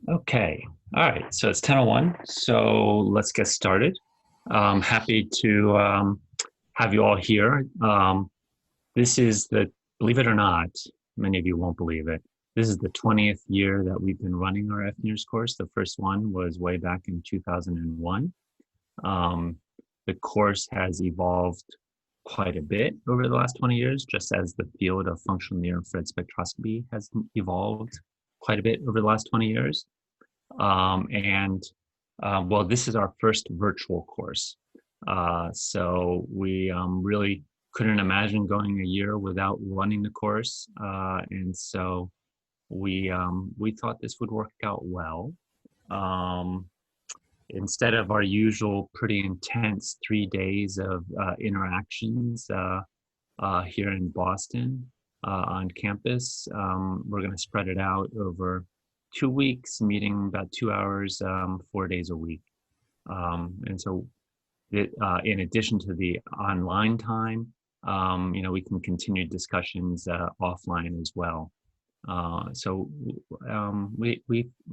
Okay. All right. So it's 10:01. So let's get started. Happy to have you all here. This is believe it or not, many of you won't believe it. This is the 20th year that we've been running our FNIRS course. The first one was way back in 2001. Um, the course has evolved quite a bit over the last 20 years, just as the field of functional near-infrared spectroscopy has evolved quite a bit over the last 20 years. And well, this is our first virtual course. So we really couldn't imagine going a year without running the course. And so we thought this would work out well. Um, Instead of our usual pretty intense 3 days of interactions here in Boston on campus, we're going to spread it out over 2 weeks, meeting about 2 hours, 4 days a week. And so in addition to the online time, we can continue discussions offline as well. So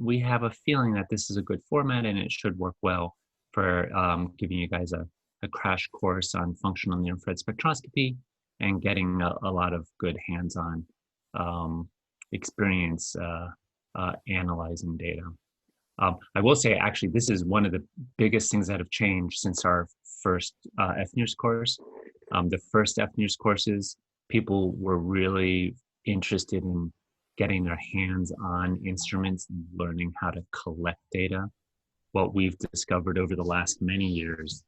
we have a feeling that this is a good format and it should work well for giving you guys a crash course on functional near-infrared spectroscopy and getting a lot of good hands-on experience analyzing data. I will say, actually, this is one of the biggest things that have changed since our first FNIRS course. The first FNIRS courses, people were really interested in getting their hands on instruments and learning how to collect data. What we've discovered over the last many years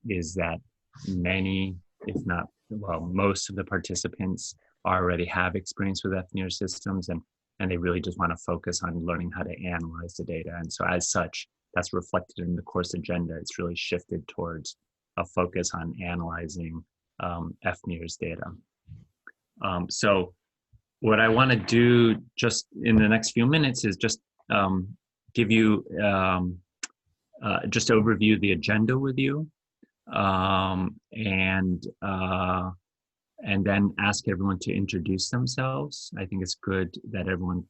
is that many, if not, well, most of the participants already have experience with FNIR systems, and they really just want to focus on learning how to analyze the data. And so as such, that's reflected in the course agenda. It's really shifted towards a focus on analyzing FNIR's data. So what I want to do just in the next few minutes is just give you just overview the agenda with you, and then ask everyone to introduce themselves. I think it's good that everyone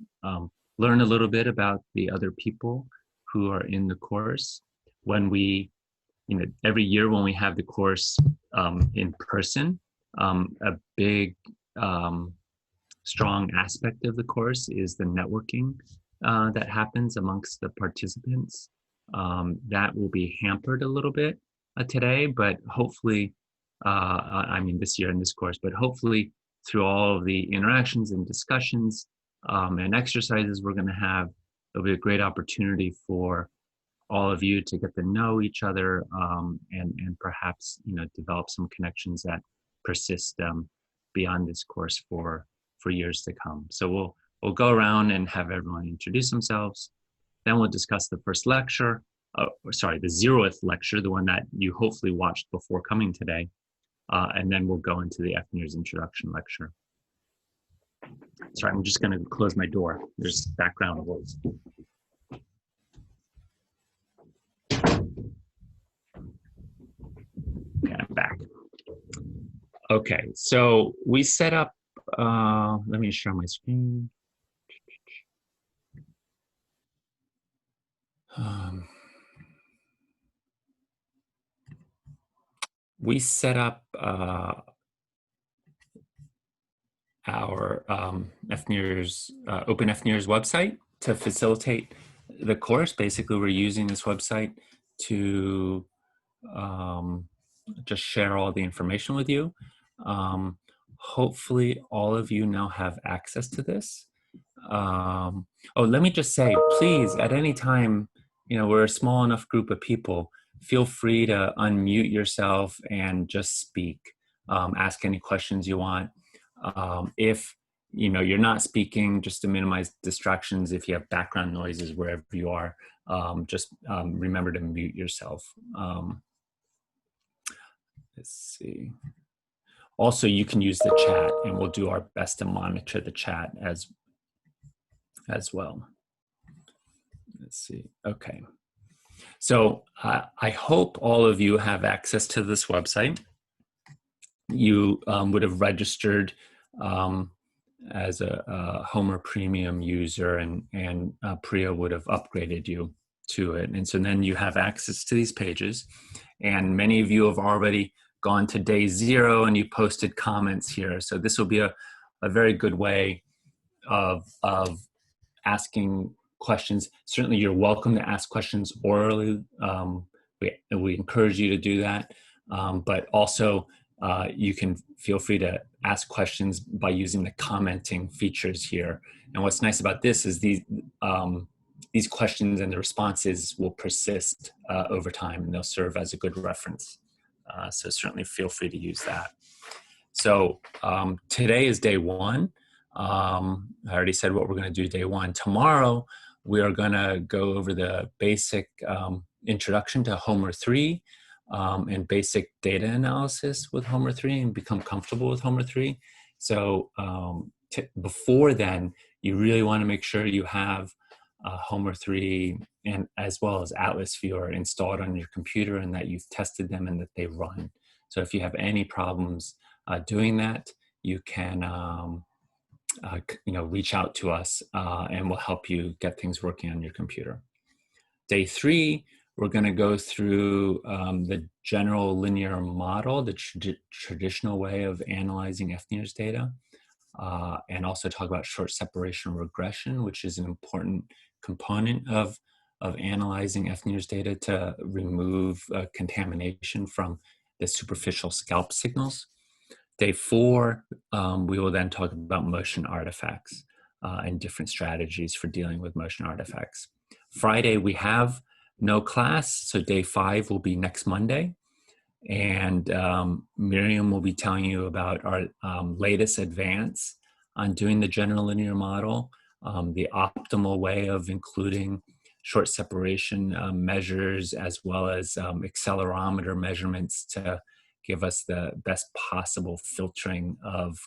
learn a little bit about the other people who are in the course. When we, every year when we have the course in person, a big strong aspect of the course is the networking that happens amongst the participants. That will be hampered a little bit today, but hopefully, this year in this course, but hopefully through all of the interactions and discussions and exercises we're going to have, there'll be a great opportunity for all of you to get to know each other and perhaps, develop some connections that persist beyond this course for years to come. So we'll go around and have everyone introduce themselves. Then we'll discuss the first lecture, the 0th lecture, the one that you hopefully watched before coming today. And then we'll go into the FNIRS introduction lecture. Sorry, I'm just going to close my door. There's background noise. Okay, I'm back. Okay, so we set up, let me share my screen. We set up our FNIRS, Open FNIRS website to facilitate the course. Basically, we're using this website to just share all the information with you. Hopefully, all of you now have access to this. Oh, let me just say, please, at any time, we're a small enough group of people, feel free to unmute yourself and just speak. Ask any questions you want. If you're not speaking, just to minimize distractions, if you have background noises wherever you are, just remember to mute yourself. Let's see. Also, you can use the chat, and we'll do our best to monitor the chat as well. Let's see. Okay. So I hope all of you have access to this website. You would have registered a Homer Premium user, and Priya would have upgraded you to it. And so then you have access to these pages. And many of you have already gone to day 0 and you posted comments here. So this will be a very good way of asking questions. Certainly you're welcome to ask questions orally. We encourage you to do that. But also you can feel free to ask questions by using the commenting features here. And what's nice about this is these questions and the responses will persist over time, and they'll serve as a good reference. So certainly feel free to use that. So today is day 1. I already said what we're going to do day 1. Tomorrow, we are going to go over the basic introduction to Homer 3 and basic data analysis with Homer 3 and become comfortable with Homer 3. So before then, you really want to make sure you have Homer 3 and as well as Atlas Viewer installed on your computer, and that you've tested them and that they run. So if you have any problems doing that, you can reach out to us and we'll help you get things working on your computer. Day 3, we're going to go through the general linear model, the traditional way of analyzing FNIRS data, and also talk about short separation regression, which is an important component of analyzing FNIRS data to remove contamination from the superficial scalp signals. Day 4, we will then talk about motion artifacts and different strategies for dealing with motion artifacts. Friday, we have no class, so day 5 will be next Monday. And Miriam will be telling you about our latest advance on doing the general linear model, the optimal way of including short separation measures, as well as accelerometer measurements to give us the best possible filtering of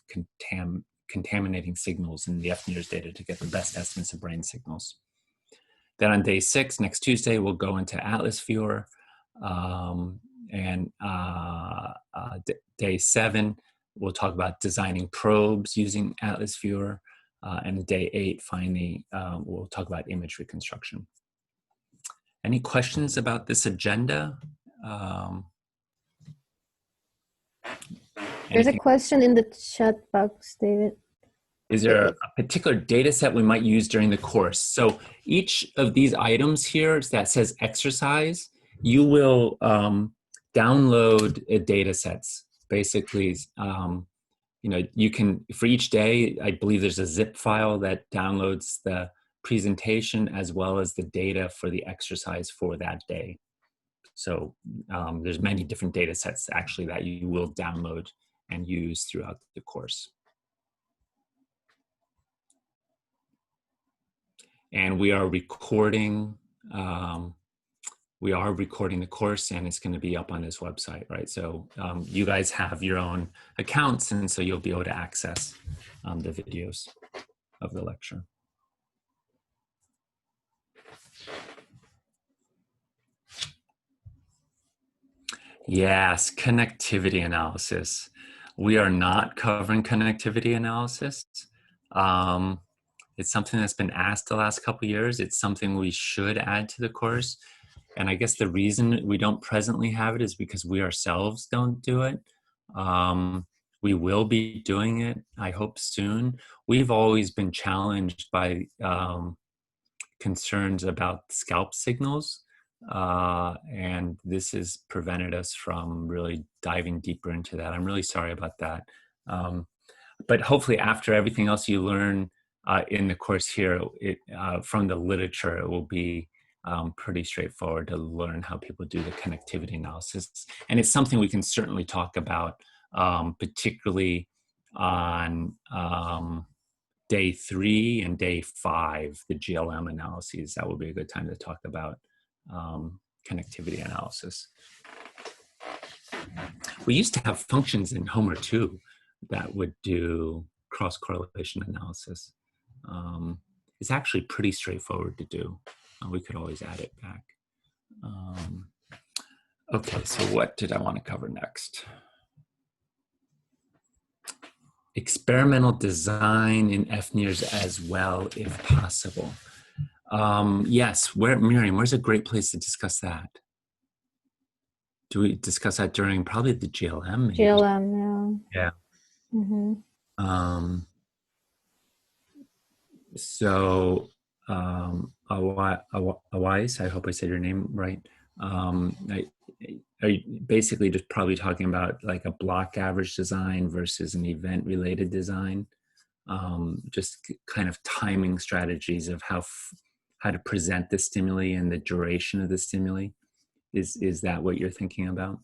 contaminating signals in the FNIRS data to get the best estimates of brain signals. Then on day 6, next Tuesday, we'll go into Atlas Viewer. And day 7, we'll talk about designing probes using Atlas Viewer. And day 8, finally, we'll talk about image reconstruction. Any questions about this agenda? There's a question in the chat box, David. Is there a particular data set we might use during the course? So each of these items here that says exercise, you will download data sets. Basically, you can, for each day, I believe there's a zip file that downloads the presentation as well as the data for the exercise for that day. So there's many different data sets actually that you will download and use throughout the course. And we are recording the course, and it's going to be up on this website, right? So you guys have your own accounts, and so you'll be able to access the videos of the lecture. Yes, connectivity analysis. We are not covering connectivity analysis. It's something that's been asked the last couple of years. It's something we should add to the course. And I guess the reason we don't presently have it is because we ourselves don't do it. We will be doing it, I hope, soon. We've always been challenged by concerns about scalp signals. And this has prevented us from really diving deeper into that. I'm really sorry about that. But hopefully after everything else you learn in the course here, from the literature, it will be pretty straightforward to learn how people do the connectivity analysis. And it's something we can certainly talk about, particularly on day 3 and day 5, the GLM analyses. That will be a good time to talk about connectivity analysis. We used to have functions in Homer 2 that would do cross-correlation analysis. It's actually pretty straightforward to do. We could always add it back. Okay, so what did I want to cover next? Experimental design in FNIRS as well, if possible. Yes, Miriam, where's a great place to discuss that? Do we discuss that during probably the GLM? Maybe? GLM, Yeah. yeah. Mm-hmm. So, Awais, I hope I said your name right. Are you basically just probably talking about like a block average design versus an event related design? Just kind of timing strategies of how to present the stimuli and the duration of the stimuli. Is that what you're thinking about?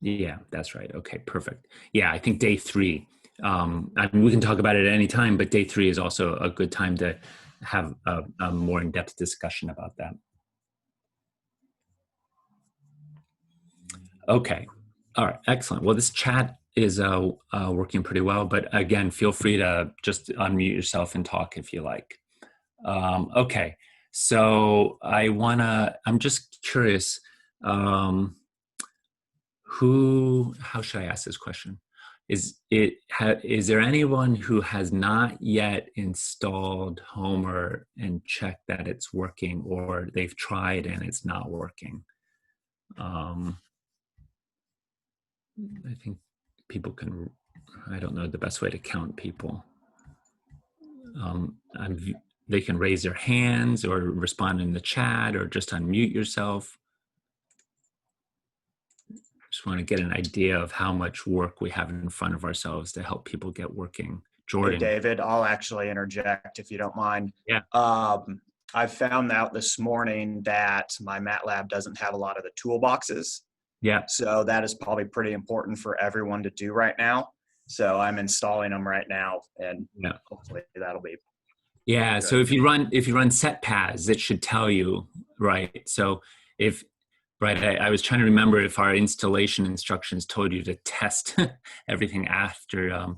Yeah, that's right. Okay, perfect. Yeah, I think day 3. I mean, we can talk about it at any time, but day 3 is also a good time to have a more in-depth discussion about that. Okay. All right. Excellent. Well, this chat is working pretty well, but again, feel free to just unmute yourself and talk if you like. Okay. So I'm just curious, how should I ask this question? Is there anyone who has not yet installed Homer and checked that it's working, or they've tried and it's not working? I think people can, I don't know the best way to count people. They can raise their hands or respond in the chat or just unmute yourself. Just want to get an idea of how much work we have in front of ourselves to help people get working. Jordan. Hey, David, I'll actually interject if you don't mind. Yeah. I found out this morning that my MATLAB doesn't have a lot of the toolboxes. Yeah. So that is probably pretty important for everyone to do right now. So I'm installing them right now, and hopefully that'll be. Yeah. good. So if you run set paths, it should tell you, right? So I was trying to remember if our installation instructions told you to test everything after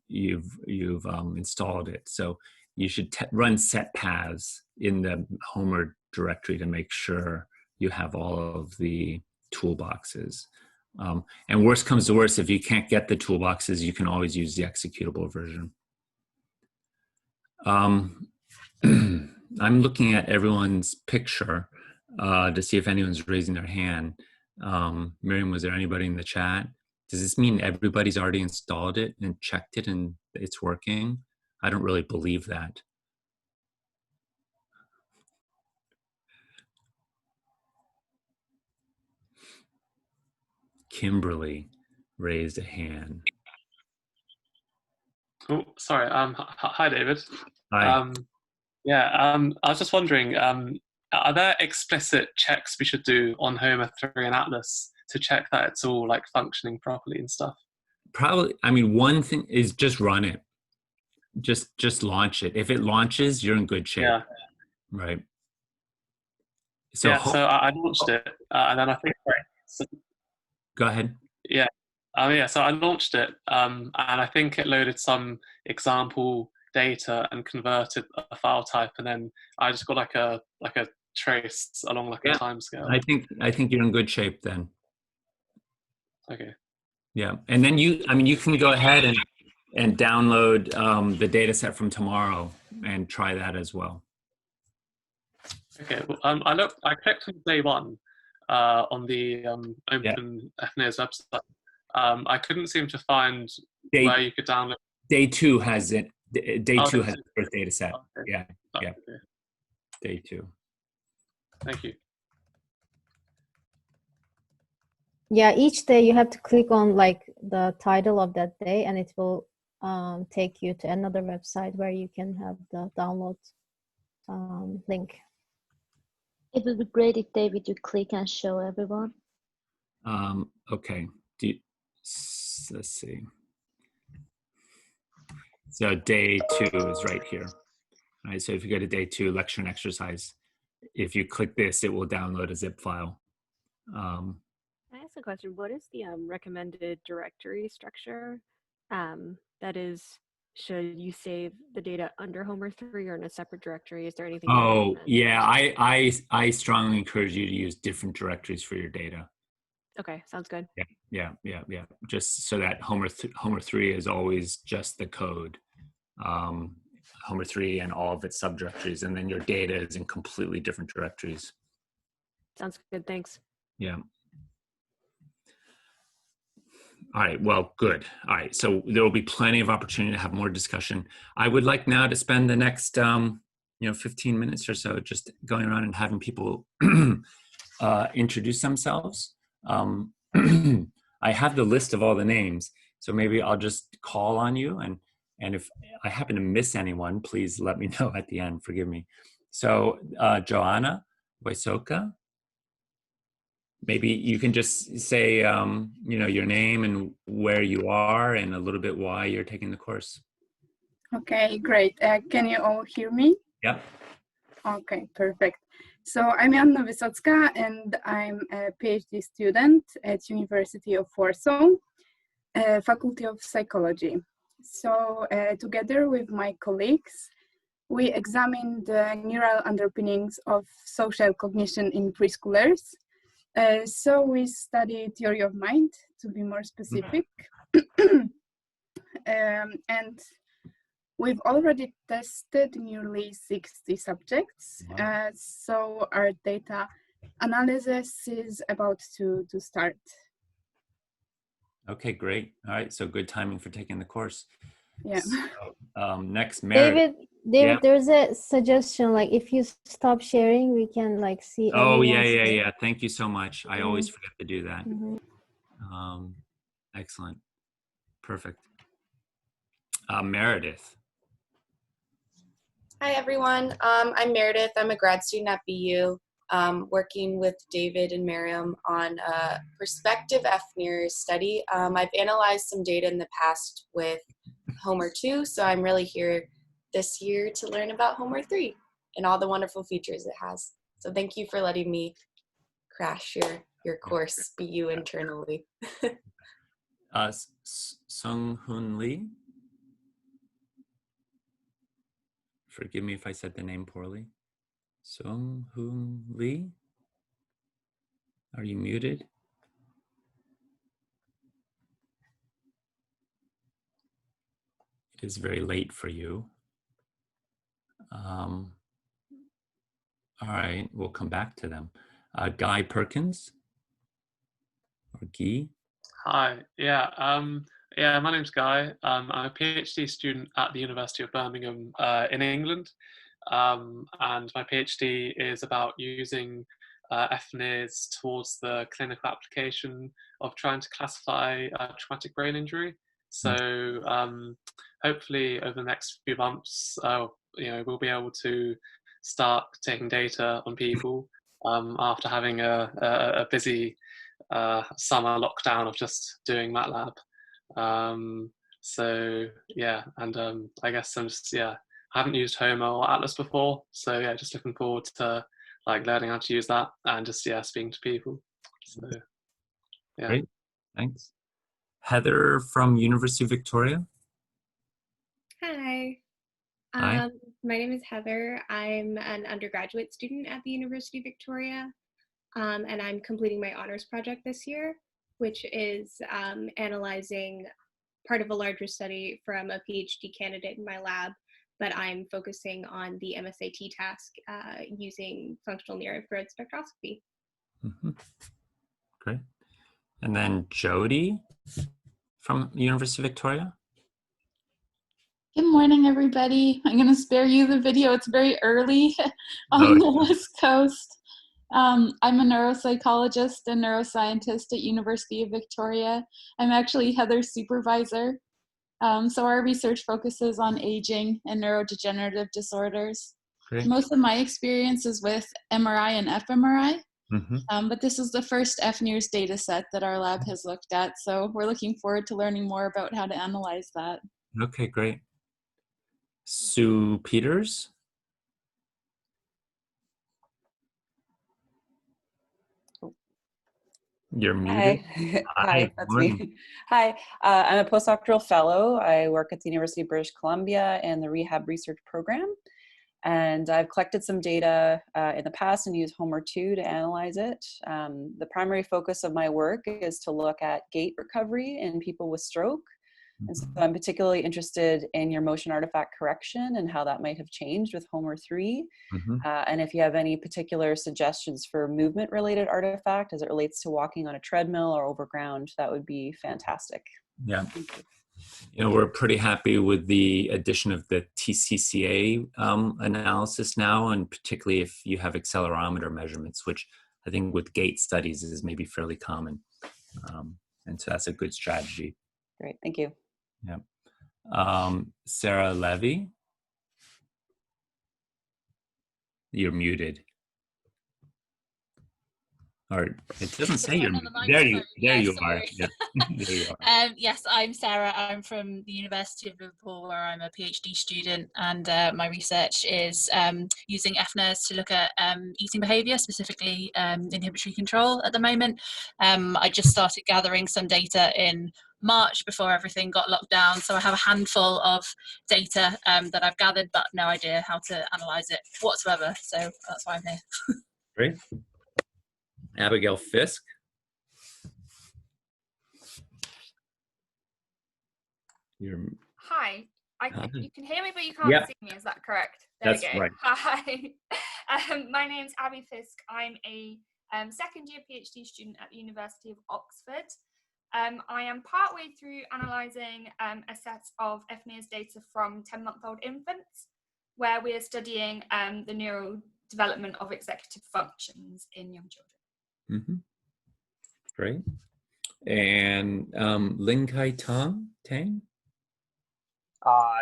you've installed it. So you should run set paths in the Homer directory to make sure you have all of the toolboxes. And worst comes to worst, if you can't get the toolboxes, you can always use the executable version. I'm looking at everyone's picture to see if anyone's raising their hand. Miriam, was there anybody in the chat? Does this mean everybody's already installed it and checked it and it's working? I don't really believe that. Kimberly raised a hand. Oh, sorry. Hi, David. Hi. I was just wondering, are there explicit checks we should do on Homer 3 and Atlas to check that it's all like functioning properly and stuff? Probably. I mean, one thing is just run it. Just launch it. If it launches, you're in good shape. Yeah. Right. So so I launched it, and then I think. Go ahead. Yeah. So I launched it, and I think it loaded some example data and converted a file type, and then I just got like a trace along like a timescale. I think you're in good shape then. Okay. Yeah, and then you can go ahead and download the data set from tomorrow and try that as well. Okay. Well, I clicked on day 1 on the Open FNIRS website. I couldn't seem to find where you could download. Day 2 has it. Day 2 has the first data set. Okay. Yeah. Okay. Day 2. Thank you. Yeah, each day you have to click on like the title of that day, and it will take you to another website where you can have the download link. It would be great if David, you click and show everyone. Okay. Let's see. So day 2 is right here. All right. So if you go to day 2, lecture and exercise, if you click this, it will download a zip file. Can I ask a question? What is the recommended directory structure? That is, should you save the data under Homer 3 or in a separate directory? Is there anything? Oh, yeah. I strongly encourage you to use different directories for your data. Okay, sounds good. Yeah. Just so that Homer 3 is always just the code. Homer 3 and all of its subdirectories, and then your data is in completely different directories. Sounds good. Thanks. Yeah. All right, well, good. All right, so there will be plenty of opportunity to have more discussion. I would like now to spend the next 15 minutes or so just going around and having people introduce themselves. I have the list of all the names, so maybe I'll just call on you, and if I happen to miss anyone, please let me know at the end. Forgive me. So Joanna Waisoka, maybe you can just say your name and where you are and a little bit why you're taking the course. Okay, great. Can you all hear me? Yep. Okay, perfect. So I'm Anna Wysocka, and I'm a PhD student at University of Warsaw, Faculty of Psychology. So together with my colleagues, we examined the neural underpinnings of social cognition in preschoolers. So we study theory of mind, to be more specific. And we've already tested nearly 60 subjects. Wow. So our data analysis is about to start. Okay, great. All right, so good timing for taking the course. Yeah. So, next, Meredith. David, Yeah. there's a suggestion, like if you stop sharing, we can like see Oh, everyone's yeah. Thank you so much. I always forget to do that. Mhm. Excellent. Perfect. Meredith. Hi, everyone. I'm Meredith. I'm a grad student at BU, working with David and Miriam on a prospective FNIR study. I've analyzed some data in the past with Homer 2, so I'm really here this year to learn about Homer 3 and all the wonderful features it has. So thank you for letting me crash your course, BU internally. Sung Hoon Lee. Forgive me if I said the name poorly. Sung Hoon Lee. Are you muted? It is very late for you. All right, we'll come back to them. Guy Perkins, or Guy. Hi, yeah, my name's Guy. I'm a PhD student at the University of Birmingham in England, and my PhD is about using FNIRs towards the clinical application of trying to classify traumatic brain injury. So hopefully over the next few months, we'll be able to start taking data on people after having a busy summer lockdown of just doing MATLAB. So yeah, and I guess I'm just I haven't used Homer or Atlas before, so yeah, just looking forward to like learning how to use that and just speaking to people. So yeah. Great, thanks. Heather from University of Victoria. Hi. Hi. My name is Heather. I'm an undergraduate student at the University of Victoria, and I'm completing my honors project this year, which is analyzing part of a larger study from a PhD candidate in my lab, but I'm focusing on the MSAT task using functional near-infrared spectroscopy. Great. And then Jody from University of Victoria. Good morning, everybody. I'm going to spare you the video. It's very early on the West Coast. I'm a neuropsychologist and neuroscientist at University of Victoria. I'm actually Heather's supervisor. So our research focuses on aging and neurodegenerative disorders. Great. Most of my experience is with MRI and fMRI, but this is the first FNIRS data set that our lab has looked at. So we're looking forward to learning more about how to analyze that. Okay, great. Sue Peters. You're muted. Hi, that's me. Hi, I'm a postdoctoral fellow. I work at the University of British Columbia in the Rehab Research Program. And I've collected some data in the past and used Homer 2 to analyze it. The primary focus of my work is to look at gait recovery in people with stroke. And so I'm particularly interested in your motion artifact correction and how that might have changed with Homer 3. And if you have any particular suggestions for movement related artifact as it relates to walking on a treadmill or over ground, that would be fantastic. Yeah. You know, we're pretty happy with the addition of the TCCA analysis now, and particularly if you have accelerometer measurements, which I think with gait studies is maybe fairly common. And so that's a good strategy. Great, thank you. Yeah. Sarah Levy, you're muted. Or it doesn't say you're muted. There you are. Yeah. There you are. Yes, I'm Sarah. I'm from the University of Liverpool, where I'm a PhD student, and my research is using FNIRS to look at eating behaviour, specifically inhibitory control at the moment. I just started gathering some data in March before everything got locked down, so I have a handful of data that I've gathered, but no idea how to analyse it whatsoever, so that's why I'm here. Great. Abigail Fisk. Hi. You can hear me, but you can't see me. Is that correct? That's right. Hi. My name's Abby Fisk. I'm a second year PhD student at the University of Oxford. I am partway through analysing a set of FNIRS data from 10-month-old infants, where we're studying the neurodevelopment of executive functions in young children. Great. And Ling Kai Tang? Well,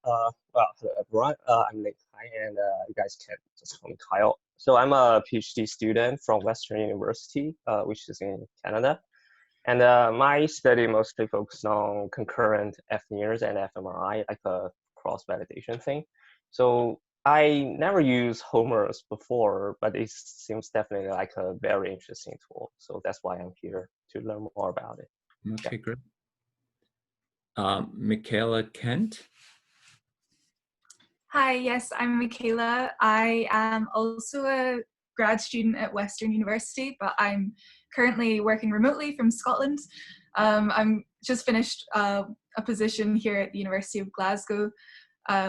hello everyone. I'm Ling Kai, and you guys can just call me Kyle. So I'm a PhD student from Western University, which is in Canada. And my study mostly focused on concurrent FNIRS and fMRI, like a cross-validation thing. So I never used Homer's before, but it seems definitely like a very interesting tool. So that's why I'm here to learn more about it. Okay, great. Michaela Kent. Hi, yes, I'm Michaela. I am also a grad student at Western University, but I'm currently working remotely from Scotland. I'm just finished a position here at the University of Glasgow,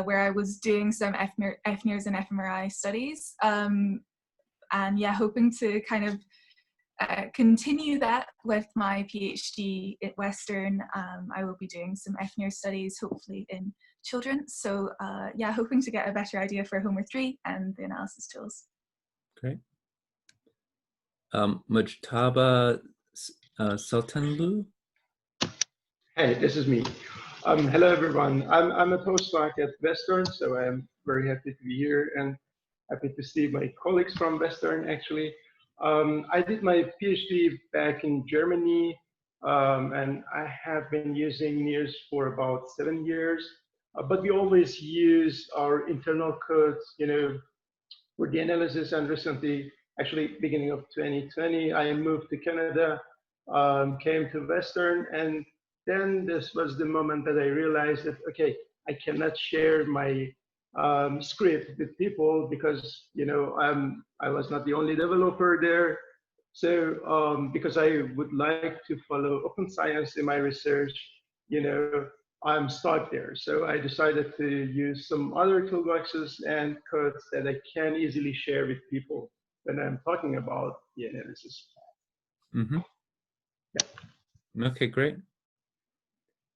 where I was doing some FNIRS and fMRI studies. And yeah, hoping to kind of continue that with my PhD at Western. I will be doing some FNIRS studies, hopefully in children. So yeah, hoping to get a better idea for Homer 3 and the analysis tools. Great. Mujtaba Sultanlu. Hey, this is me. Hello, everyone. I'm a postdoc at Western, so I'm very happy to be here and happy to see my colleagues from Western, actually. I did my PhD back in Germany, and I have been using NIRS for about 7 years. But we always use our internal codes, you know, for the analysis. And recently, actually beginning of 2020, I moved to Canada, came to Western, and then this was the moment that I realized that, okay, I cannot share my script with people because, you know, I was not the only developer there. So because I would like to follow open science in my research, you know, I'm stuck there. So I decided to use some other toolboxes and codes that I can easily share with people when I'm talking about the analysis. Mm-hmm. Yeah. Okay, great.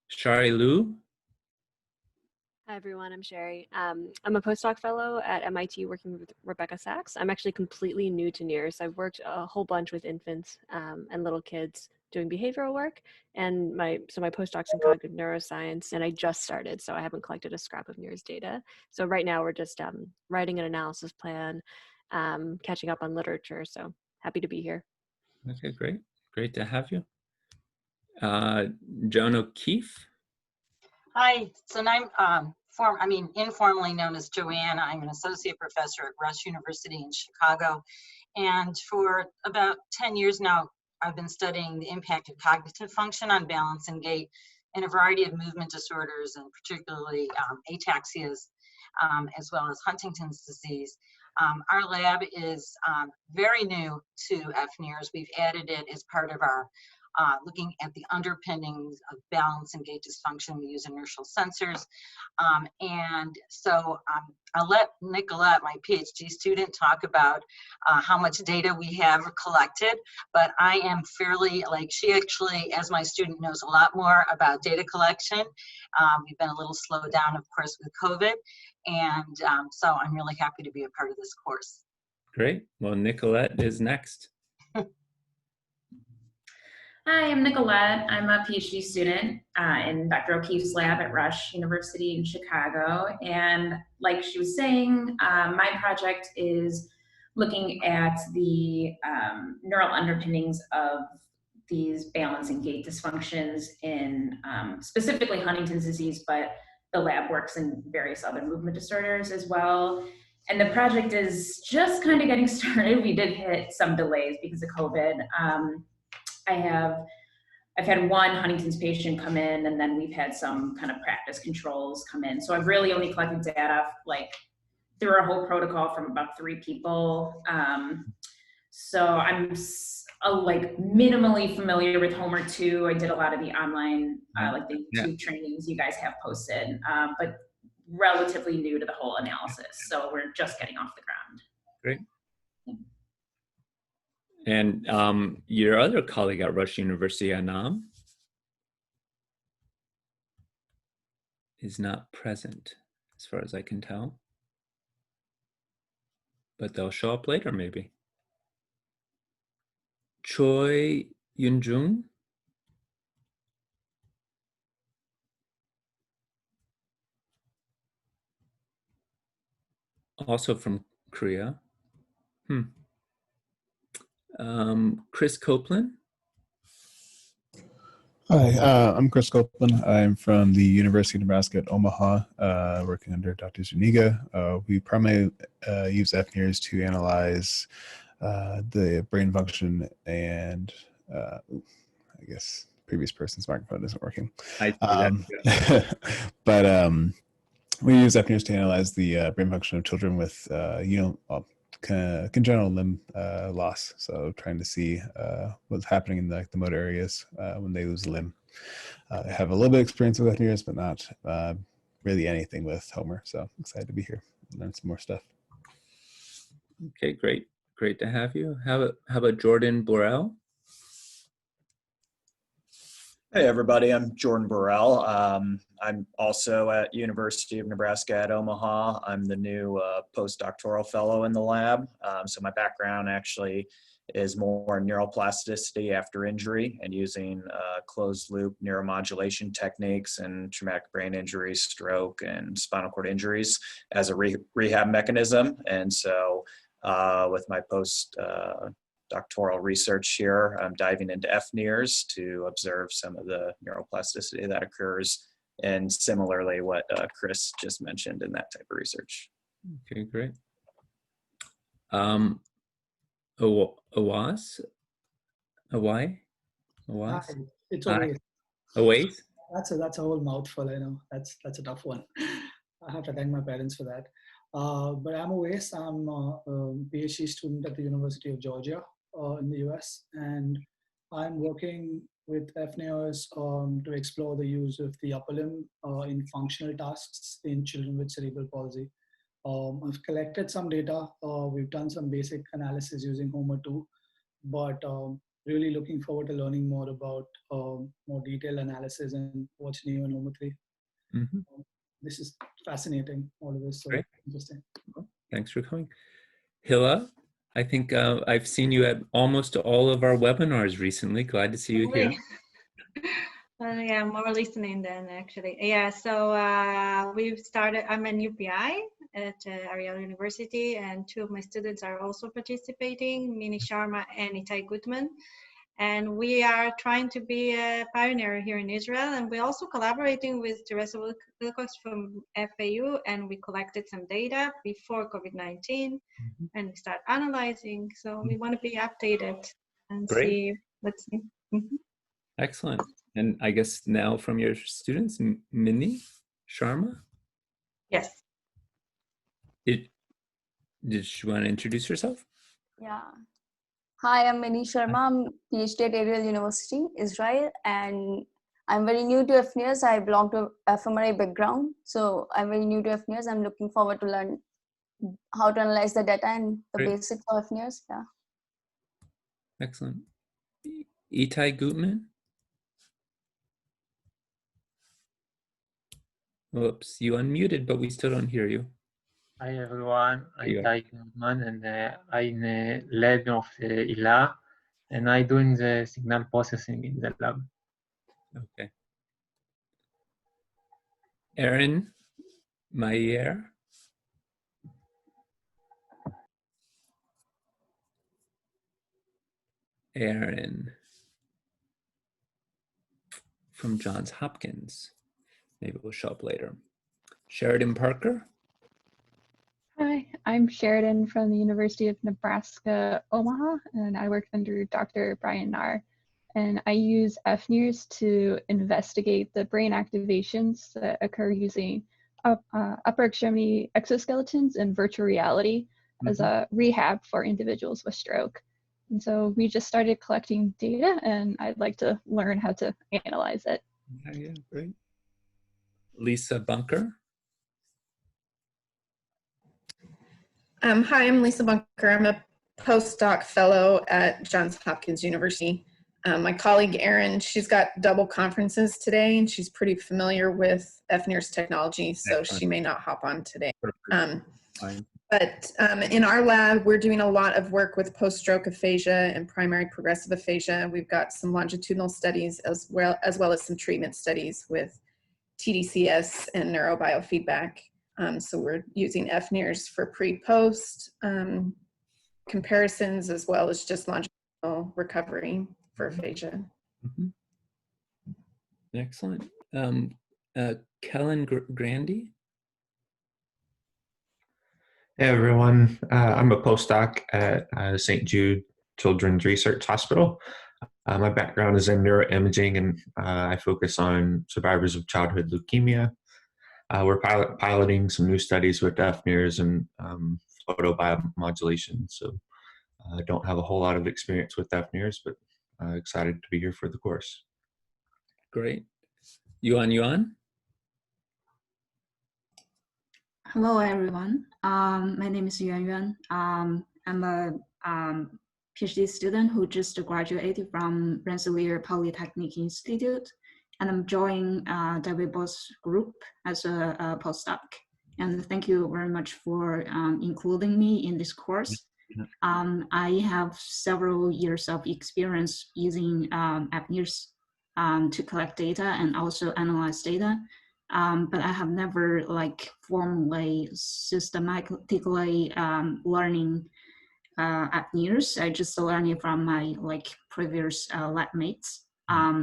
Shari Liu. Hi everyone, I'm Sherry. I'm a postdoc fellow at MIT working with Rebecca Sachs. I'm actually completely new to NIRS. I've worked a whole bunch with infants and little kids doing behavioral work, and my postdoc's in cognitive neuroscience, and I just started, so I haven't collected a scrap of NIRS data. So right now we're just writing an analysis plan, catching up on literature, so happy to be here. Okay, great. Great to have you. Joan O'Keefe. Hi, so I'm informally known as Joanne. I'm an associate professor at Rush University in Chicago. And for about 10 years now, I've been studying the impact of cognitive function on balance and gait in a variety of movement disorders, and particularly ataxias. as well as Huntington's disease. Our lab is very new to FNIRS. We've added it as part of our looking at the underpinnings of balance and gait dysfunction. We use inertial sensors. And so I'll let Nicolette, my PhD student, talk about how much data we have collected, but I am fairly, like, she actually, as my student, knows a lot more about data collection. We've been a little slowed down, of course, with COVID, and so I'm really happy to be a part of this course. Great. Well, Nicolette is next. Hi, I'm Nicolette. I'm a PhD student in Dr. O'Keefe's lab at Rush University in Chicago. And like she was saying, my project is looking at the neural underpinnings of these balance and gait dysfunctions in specifically Huntington's disease, but the lab works in various other movement disorders as well. And the project is just kind of getting started. We did hit some delays because of COVID. I've had one Huntington's patient come in, and then we've had some kind of practice controls come in. So I've really only collected data like through our whole protocol from about 3 people. So I'm like minimally familiar with Homer 2. I did a lot of the online, like the YouTube trainings you guys have posted, but relatively new to the whole analysis. So we're just getting off the ground. Great. And your other colleague at Rush University, Anam, is not present, as far as I can tell. But they'll show up later, maybe. Choi Yunjung. Also from Korea. Chris Copeland. Hi, I'm Chris Copeland. I'm from the University of Nebraska at Omaha, working under Dr. Zuniga. We primarily use FNIRS to analyze the brain function and I guess previous person's microphone isn't working. But we use FNIRS to analyze the brain function of children with congenital limb loss. So trying to see what's happening in the motor areas when they lose a limb. I have a little bit of experience with FNIRS, but not really anything with Homer. So I'm excited to be here and learn some more stuff. Okay, great. Great to have you. How about Jordan Borrell? Hey everybody, I'm Jordan Burrell. I'm also at University of Nebraska at Omaha. I'm the new postdoctoral fellow in the lab. So my background actually is more neuroplasticity after injury and using closed loop neuromodulation techniques and traumatic brain injuries, stroke, and spinal cord injuries as a rehab mechanism. And so with my doctoral research here, I'm diving into FNIRS to observe some of the neuroplasticity that occurs, and similarly what Chris just mentioned in that type of research. Okay, great. Awais? It's Awais. Awais? That's a whole mouthful, I know. That's a tough one. I have to thank my parents for that. But I'm Awais. I'm a PhD student at the University of Georgia in the US, and I'm working with FNIRS to explore the use of the upper limb in functional tasks in children with cerebral palsy. I've collected some data. We've done some basic analysis using Homer 2, but really looking forward to learning more about more detailed analysis and what's new in Homer 3. Mm-hmm. This is fascinating, all of this, so great. Interesting. Thanks for coming. Hilla, I think I've seen you at almost all of our webinars recently. Glad to see you here. Yeah, more listening than actually. Yeah, so we've started, I'm an UPI at Ariel University, and 2 of my students are also participating, Mini Sharma and Itai Gutman. And we are trying to be a pioneer here in Israel, and we're also collaborating with Teresa Wilcox from FAU, and we collected some data before COVID-19, and we start analyzing. So we want to be updated and see what's new. Excellent. And I guess now from your students, Mini Sharma? Yes. Did you want to introduce yourself? Yeah. Hi, I'm Mani Sharma. I'm PhD at Ariel University, Israel, and I'm very new to FNIRS. I belong to fMRI background, so I'm very new to FNIRS. I'm looking forward to learn how to analyze the data and the Great. basics of FNIRS. Yeah. Excellent. Itai Gutman. Whoops, you unmuted, but we still don't hear you. Hi everyone, There you I'm go. Ty Goodman and I'm lead of ILA and I'm doing the signal processing in the lab. Okay. Aaron Mayer. Aaron from Johns Hopkins. Maybe it will show up later. Sheridan Parker. Hi, I'm Sheridan from the University of Nebraska, Omaha, and I work under Dr. Brian Nahr. And I use FNIRS to investigate the brain activations that occur using upper extremity exoskeletons and virtual reality as a rehab for individuals with stroke. And so we just started collecting data, and I'd like to learn how to analyze it. Yeah, great. Lisa Bunker. Hi, I'm Lisa Bunker. I'm a postdoc fellow at Johns Hopkins University. My colleague Erin, she's got double conferences today, and she's pretty familiar with FNIRS technology, so she may not hop on today. But in our lab, we're doing a lot of work with post-stroke aphasia and primary progressive aphasia. We've got some longitudinal studies as well as some treatment studies with TDCS and neurobiofeedback. So we're using FNIRS for pre-post comparisons as well as just longitudinal recovery for aphasia. Excellent. Kellen Grandy. Hey everyone, I'm a postdoc at St. Jude Children's Research Hospital. My background is in neuroimaging and I focus on survivors of childhood leukemia. We're piloting some new studies with FNIRS and photobiomodulation, so I don't have a whole lot of experience with FNIRS, but excited to be here for the course. Great. Yuan? Hello, everyone. My name is Yuan Yuan. I'm a PhD student who just graduated from Rensselaer Polytechnic Institute, and I'm joining David Boss group as a postdoc. And thank you very much for including me in this course. I have several years of experience using FNIRS to collect data and also analyze data. But I have never formally systematically learning FNIRS. I just learned it from my previous lab mates.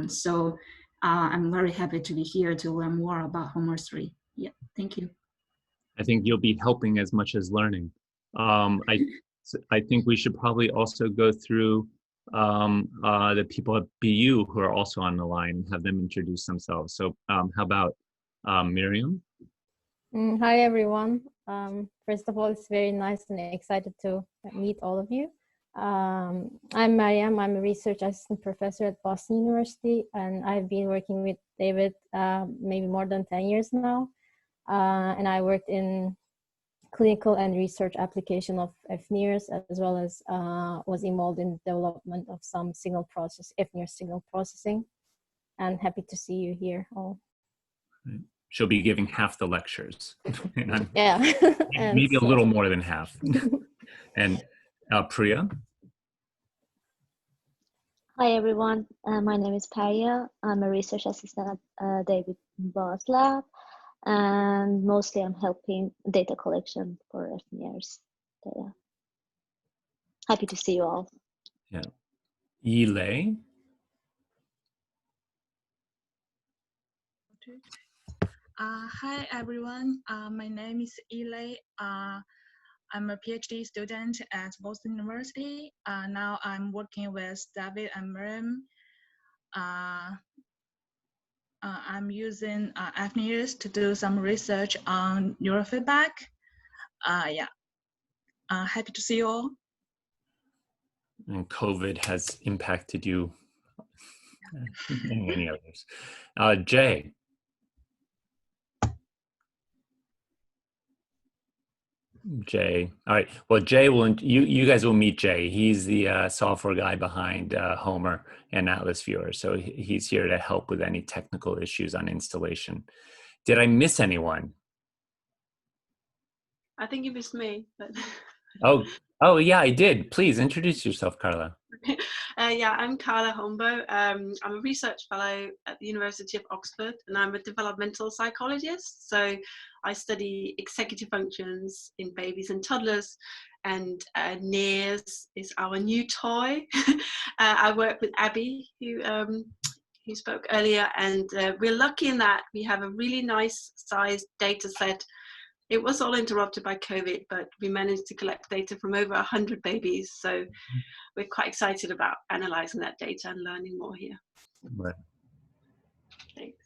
So I'm very happy to be here to learn more about HOMER 3. Yeah, thank you. I think you'll be helping as much as learning. I think we should probably also go through the people at BU who are also on the line and have them introduce themselves. So how about Miriam? Hi, everyone. First of all, it's very nice and excited to meet all of you. I'm Mariam. I'm a research assistant professor at Boston University, and I've been working with David maybe more than 10 years now. And I worked in clinical and research application of FNIRS, as well as was involved in development of some FNIRS signal processing. And happy to see you here all. She'll be giving half the lectures. And yeah. Maybe a little more than half. And Priya? Hi everyone, my name is Priya. I'm a research assistant at David Boss lab, and mostly I'm helping data collection for FNIRS data. Happy to see you all. Yeah. Yilei? Hi everyone, my name is Yilei. I'm a PhD student at Boston University. Now I'm working with David and Miriam. I'm using FNIRS to do some research on neurofeedback. Yeah. Happy to see you all. And COVID has impacted you and many others. Jay. Jay. All right. Well, Jay will, you guys will meet Jay. He's the software guy behind Homer and Atlas Viewer. So he's here to help with any technical issues on installation. Did I miss anyone? I think you missed me. But Oh yeah, I did. Please introduce yourself, Carla. yeah, I'm Carla Hombo. I'm a research fellow at the University of Oxford, and I'm a developmental psychologist. So I study executive functions in babies and toddlers, and NEARS is our new toy. I work with Abby, who spoke earlier, and we're lucky in that we have a really nice sized data set. It was all interrupted by COVID, but we managed to collect data from over 100 babies. So we're quite excited about analyzing that data and learning more here. Right. Thanks.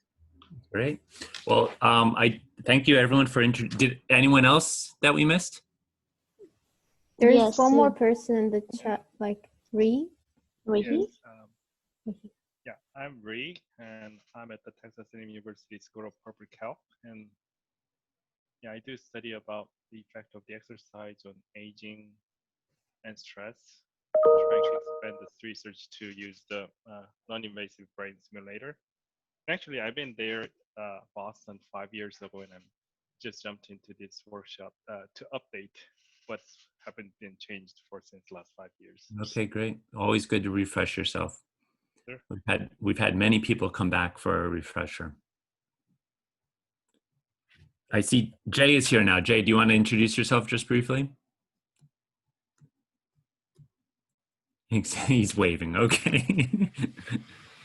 Great. Well, I thank you everyone for did anyone else that we missed? There is Yes, one more person in the chat, like Ree. Rihi? Yes, yeah, I'm Ree, and I'm at the Texas A&M University School of Public Health, and yeah, I do study about the effect of the exercise on aging and stress. I'm trying to expand this research to use the non-invasive brain simulator. Actually, I've been there, Boston 5 years ago, and I'm just jumped into this workshop to update what's been changed since the last 5 years. Okay, great. Always good to refresh yourself. Sure. We've had many people come back for a refresher. I see Jay is here now. Jay, do you want to introduce yourself just briefly? He's waving, okay.